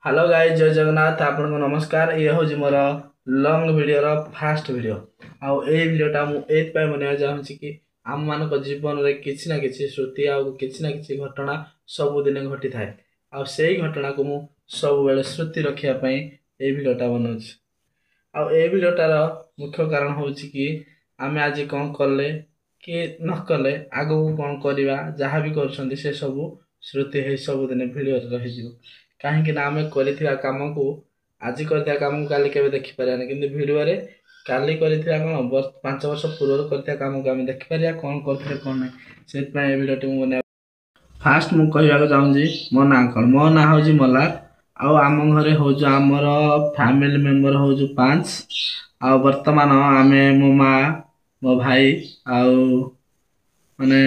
Hello guys, जय जगन्नाथ। आपन को नमस्कार। ये हूँ मोर लंग वीडियो रो फास्ट वीडियो। आउ ए वीडियोटा मु एत पाई मने चाहूँ कि आम मान जीवन रे किछि ना किछि श्रुति आउ किछि ना किछि घटना सब दिन घटी थाए। आउ सेही घटना को मु सब बेले श्रुति रखिया पई ए वीडियोटा बनौछि। आउ ए वीडियोटार मुख्य कारण होछि कि आमे आज कौन कले कि न कले आगो कौन करवा जहाँ भी कर से सब श्रुति है सब दिन वीडियो रही कहीं आम कर कम को आज कर कम को काली के देखिपारे कि भिडियो काली कर कौन 5 वर्ष पूर्व कर कम को आम देखिपर कौन करते कौन ना से भिडियो बना फास्ट मु कहवाक चाहूँगी मो ना कौन मो ना हूँ मलार। आम घरे हूँ आमर फैमिली मेंबर हूँ 5 आ बर्तमान आम मो माँ मो भाई आउ माने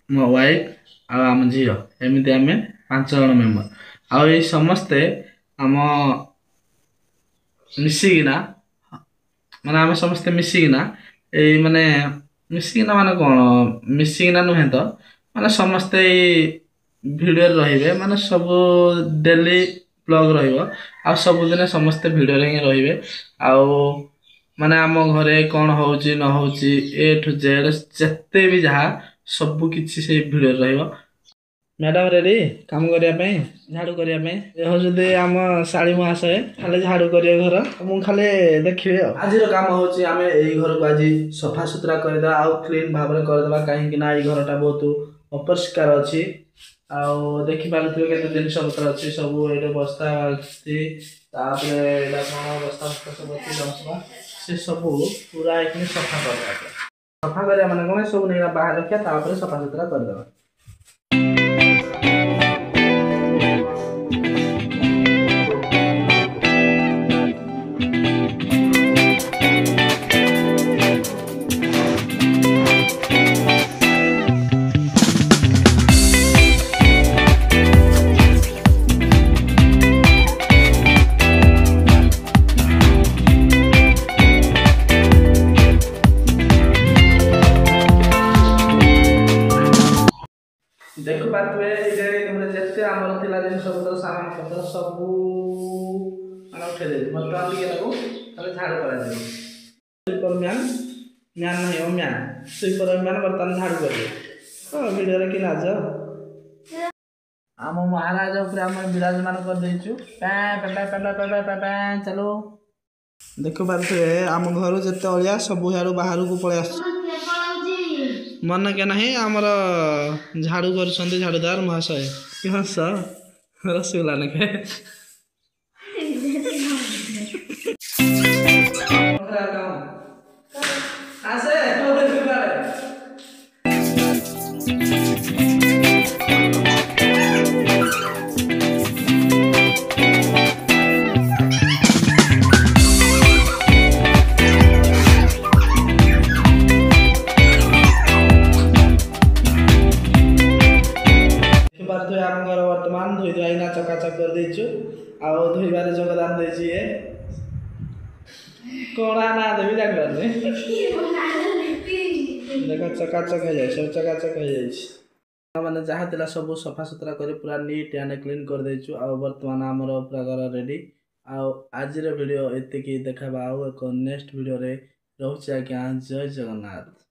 मो वाइफ आम झी एमती आम 5 जन मेंबर आउ ये समस्ते आम मिसिकिना माने आम समस्ते मिसिकिना ए माने मिसिकिना माने कौन मिसिकिना नुहे तो माने समस्ते भिडियो रहिबे माने सब डेली ब्लॉग रहिबो आ सब दिन समस्ते भिडियो रे रहिबे आउ माने आम घरे कौन होउची न होउची ए टू जेड जत्ते भी जहा सब किछि से भिडियो रहिबो। मैडम रेडी काम करने झाड़ू करने जदि आम शाड़ी महाशय खाली झाड़ू करिए घर मु खाली देखिए आज काम हूँ आम यही घर को आज सफा सुतरा करदे आउ क्लीन भाव में करदे कहीं घरटा बहुत अपरिष्कार अच्छी आउ देखी पारे के जिनस पत्र अच्छी सब ये बस्ता अच्छी कौन बस्ता सब अच्छी से सब पूरा एक सफा कर सफा करा माने कौन सब नहीं बाहर रखा सफा सुतरा करदे। देख पारे जिते आमर थिला जिनस पत्र सामान पत्र सब उठे बर्तमान टे झाड़ू कर स्वीपर मैन मैन नहीं मैन स्वीपर मैन बर्तमान झाड़ू कर वीडियो कि लाज आम महाराज आम विराजमान कर चलो देख पारे आम घर जिते अलिया सब बाहर को पलि आस मन के नहीं आमर झाड़ू कर झाड़ूदार महाशय कि हस रसगुल्ला ने आम घर बर्तमान धोई धुआना चकाचक कर देचु आउ धोबार योगदान देछि ए कोड़ा ना देबी जान देखो चकाचक हो जाए सब चकाचक हो जाए माने जहाँ तिला सब सफा सुतरा कर पूरा नीट एंड क्लीन कर देचु आउ बर्तमान आमर पूरा घर रेडी आउ आज वीडियो एतिकी देखाबा आउ एक नेक्स्ट वीडियो रे रहउछि आज्ञा जय जगन्नाथ।